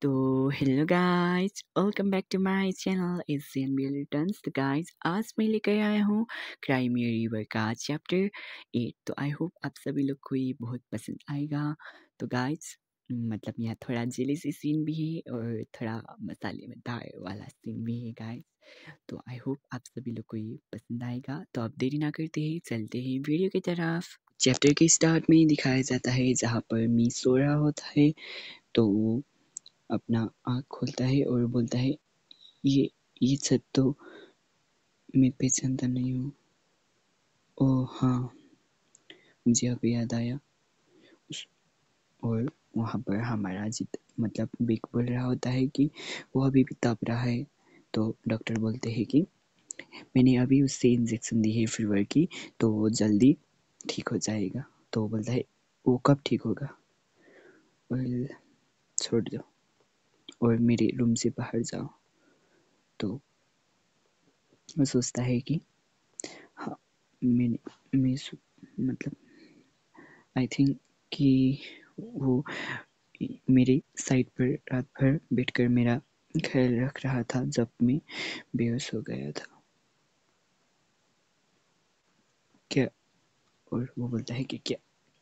तो hello guys, welcome back to my channel Asian B returns. तो guys, आज मैं लेकर आया हूँ क्राइम रिवर का चैप्टर 8। तो आई होप आप सभी लोग को ये बहुत पसंद आएगा। तो गाइस, मतलब यहाँ थोड़ा जेलिसी सीन भी है और थोड़ा मसाले में दार वाला सीन भी है गाइस। तो आई होप आप सभी लोग को ये पसंद आएगा। तो अब देरी ना करते ही चलते हैं वीडियो की तरफ। चैप्टर के स्टार्ट में दिखाया जाता है जहाँ पर मी सो रहा होता है। तो अपना आँख खोलता है और बोलता है, ये छत तो मैं पहचानता नहीं हूँ। ओह हाँ, मुझे अब याद आया। और वहाँ पर हमारा जित मतलब बिग बोल रहा होता है कि वो अभी भी तप रहा है। तो डॉक्टर बोलते हैं कि मैंने अभी उससे इंजेक्शन दी है फीवर की, तो वो जल्दी ठीक हो जाएगा। तो बोलता है, वो कब ठीक होगा? और छोड़ दो और मेरे रूम से बाहर जाओ। तो वो सोचता है कि हाँ, मैं मतलब आई थिंक कि वो मेरे साइड पर रात भर बैठकर मेरा ख्याल रख रहा था जब मैं बेहोश हो गया था। क्या? और वो बोलता है कि क्या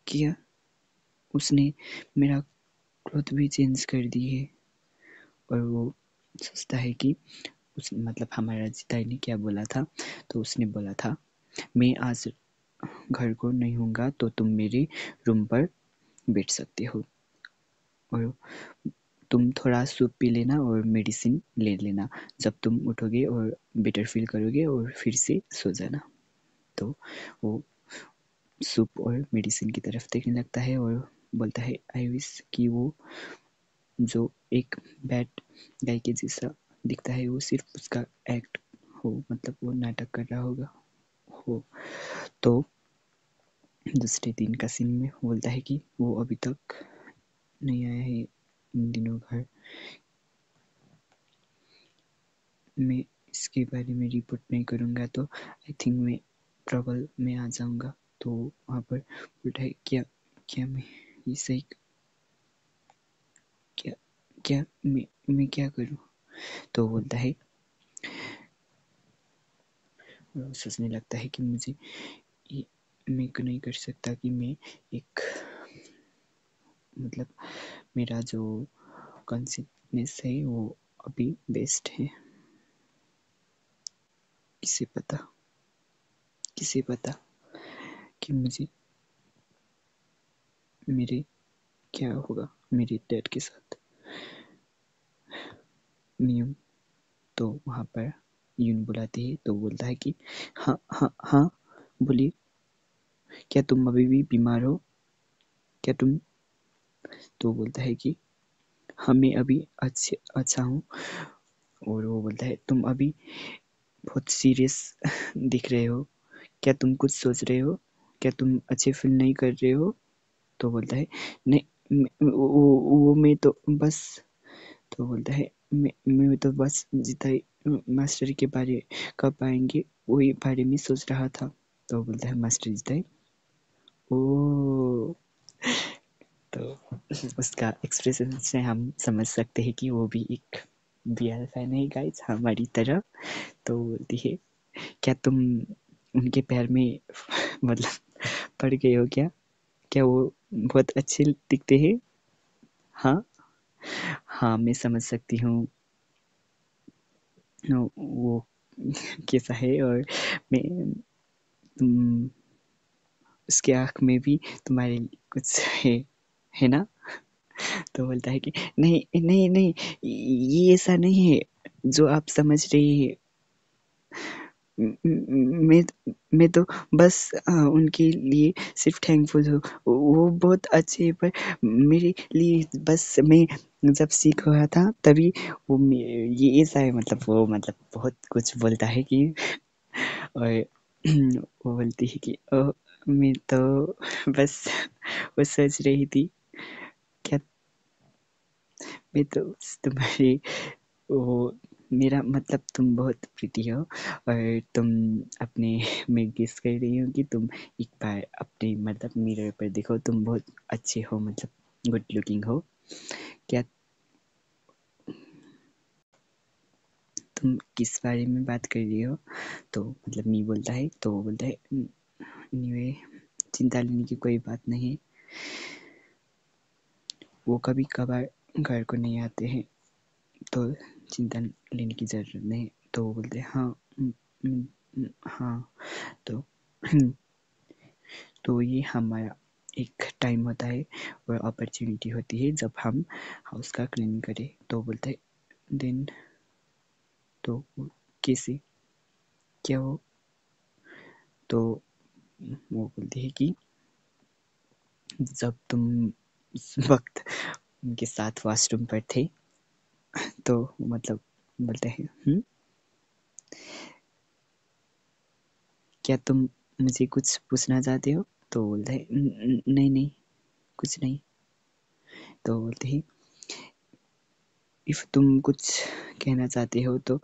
किया? उसने मेरा क्लॉथ भी चेंज कर दी है। और वो सोचता है कि उस मतलब हमारा जिताई ने क्या बोला था। तो उसने बोला था, मैं आज घर को नहीं हूँगा तो तुम मेरे रूम पर बैठ सकते हो और तुम थोड़ा सूप पी लेना और मेडिसिन ले लेना। जब तुम उठोगे और बेटर फील करोगे और फिर से सो जाना। तो वो सूप और मेडिसिन की तरफ देखने लगता है और बोलता है, आई विश कि वो जो एक बैड गाय के जैसा दिखता है वो सिर्फ उसका एक्ट हो, मतलब वो नाटक कर रहा होगा हो। तो दूसरे दिन का सीन में बोलता है कि वो अभी तक नहीं आया है इन दिनों घर। मैं इसके बारे में रिपोर्ट नहीं करूँगा तो आई थिंक मैं ट्रबल में आ जाऊँगा। तो वहाँ पर बोलता है, क्या क्या मैं ये सही क्या क्या मैं क्या करूँ? तो बोलता है, सोचने लगता है कि मुझे ये मैं नहीं कर सकता कि मैं एक मतलब मेरा जो कॉन्शियसनेस है वो अभी बेस्ट है। किसे पता किसे पता कि मुझे मेरे क्या होगा मेरे डैड के साथ। नियम। तो वहाँ पर यून बुलाती है तो बोलता है कि हाँ हाँ हाँ, बोलिए, क्या तुम अभी भी बीमार हो? क्या तुम? तो बोलता है कि हाँ, मैं अभी अच्छा हूँ। और वो बोलता है, तुम अभी बहुत सीरियस दिख रहे हो। क्या तुम कुछ सोच रहे हो? क्या तुम अच्छे फील नहीं कर रहे हो? तो बोलता है, नहीं, वो मैं तो बस। तो बोलता है, मैं तो बस जिताई मास्टर के बारे कब आएंगे वही बारे में सोच रहा था। तो बोलता है, मास्टर जिताई? ओ। तो उसका एक्सप्रेशन से हम समझ सकते हैं कि वो भी एक बीआर फैन है गाइस हमारी तरह। तो बोलती है, क्या तुम उनके पैर में मतलब पड़ गए हो क्या? क्या वो बहुत अच्छे दिखते हैं? हाँ हाँ, मैं समझ सकती हूँ वो कैसा है। और मैं तुम उसके आँख में भी तुम्हारे कुछ है ना? तो बोलता है कि नहीं नहीं नहीं, ये ऐसा नहीं है जो आप समझ रही है। मैं मैं तो बस उनके लिए सिर्फ थैंकफुल हूँ। वो बहुत अच्छे हैं, पर मेरे लिए बस मैं जब सीख रहा था तभी ये ऐसा है, मतलब वो मतलब बहुत कुछ बोलता है कि और वो बोलती है कि मैं तो बस वो सोच रही थी, क्या मैं तो तुम्हारी वो मेरा मतलब तुम बहुत प्रीति हो। और तुम अपने मैं गेस कर रही हूँ कि तुम एक बार अपने मतलब मिरर पर देखो, तुम बहुत अच्छे हो, मतलब गुड लुकिंग हो। क्या तुम किस बारे में बात कर रही हो? तो मतलब मी बोलता है, तो वो बोलता है एनीवे चिंता लेने की कोई बात नहीं, वो कभी कभार घर को नहीं आते हैं, तो चिंता लेने की ज़रूरत नहीं। तो वो बोलते हैं हाँ हाँ। तो तो ये हमारा एक टाइम होता है और अपॉर्चुनिटी होती है जब हम हाउस का क्लीनिंग करें। तो बोलते हैं देन, तो कैसे, क्या हो? तो वो बोलती है कि जब तुम उस वक्त उनके साथ वॉशरूम पर थे, तो मतलब बोलते हैं क्या तुम मुझे कुछ पूछना चाहते हो? तो बोलते हैं नहीं नहीं, कुछ नहीं। तो बोलते हैं इफ़ तुम कुछ कहना चाहते हो तो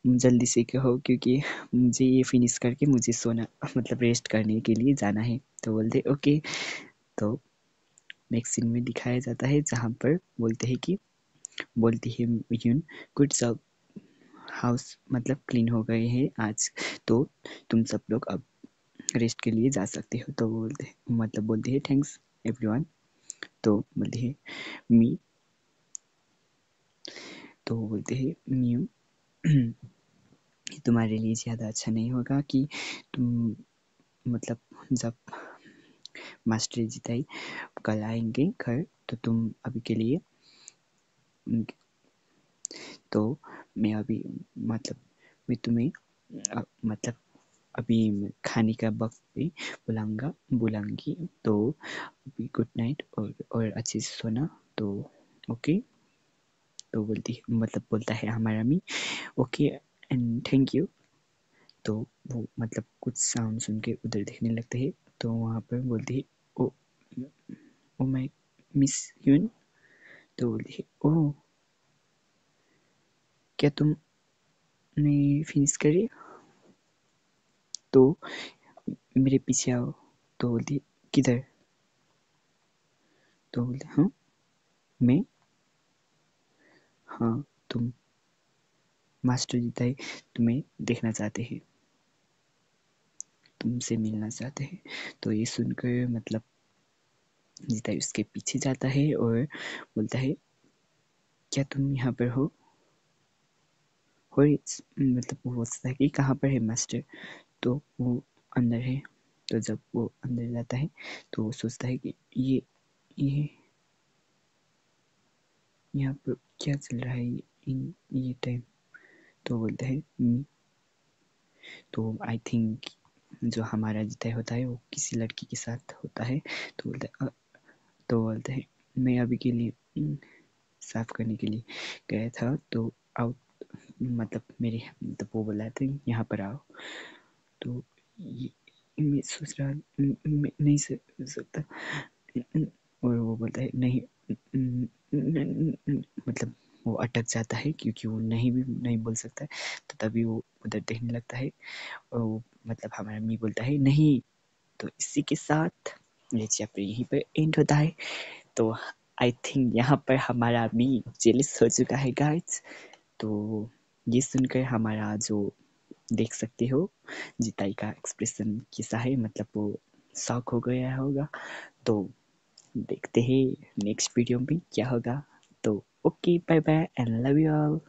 जल्दी से कहो, क्योंकि मुझे ये फिनिश करके मुझे सोना मतलब रेस्ट करने के लिए जाना है। तो बोलते ओके। तो नेक्स्ट सीन में दिखाया जाता है जहाँ पर बोलते हैं कि बोलती है यून गुड जॉब, हाउस मतलब क्लीन हो गए हैं आज, तो तुम सब लोग अब रेस्ट के लिए जा सकते हो। तो बोलते मतलब बोलते हैं थैंक्स एवरीवन। तो बोलते हैं मी, तो बोलते हैं म्यू तुम्हारे लिए ज़्यादा अच्छा नहीं होगा कि तुम मतलब जब मास्टर जिताई कल आएंगे घर, तो तुम अभी के लिए तो मैं अभी मतलब मैं तुम्हें मतलब अभी खाने का वक्त पे बुलाऊंगी, तो अभी गुड नाइट और अच्छे से सोना। तो ओके। तो बोलती है मतलब बोलता है हमारा मी ओके एंड थैंक यू। तो वो मतलब कुछ साउंड सुन के उधर देखने लगते हैं, तो वहाँ पर बोलती है ओ ओ माय मिस यून। तो बोलती है ओह क्या तुमने फिनिश करी? तो मेरे पीछे आओ। तो बोलती किधर? तो बोलते हाँ मैं, हाँ तुम मास्टर जीताई तुम्हें देखना चाहते हैं, तुमसे मिलना चाहते हैं। तो ये सुनकर मतलब जीताई उसके पीछे जाता है और बोलता है क्या तुम यहाँ पर हो? और मतलब वो बोलता है कि कहाँ पर है मास्टर? तो वो अंदर है। तो जब वो अंदर जाता है तो वो सोचता है कि ये यहाँ पर क्या चल रहा है इन ये टाइम? तो बोलता है तो आई थिंक जो हमारा जिताई होता है वो किसी लड़की के साथ होता है। तो बोलता है मैं अभी के लिए साफ करने के लिए गया था, तो आओ मतलब मेरे मतलब वो बोला था यहाँ पर आओ। तो ये मैं सोच रहा मैं नहीं सकता, और वो बोलता है नहीं मतलब वो अटक जाता है क्योंकि वो नहीं बोल सकता है। तो तभी वो उधर देखने लगता है और वो मतलब हमारा मी बोलता है नहीं। तो इसी के साथ ये चैप्टर यहीं पर एंड होता है। तो आई थिंक यहाँ पर हमारा मी जेलिस हो चुका है गाइस। तो ये सुनकर हमारा जो देख सकते हो जिताई का एक्सप्रेशन कैसा है, मतलब वो शॉक हो गया होगा। तो देखते हैं नेक्स्ट वीडियो में क्या होगा। तो okay bye bye and love you all.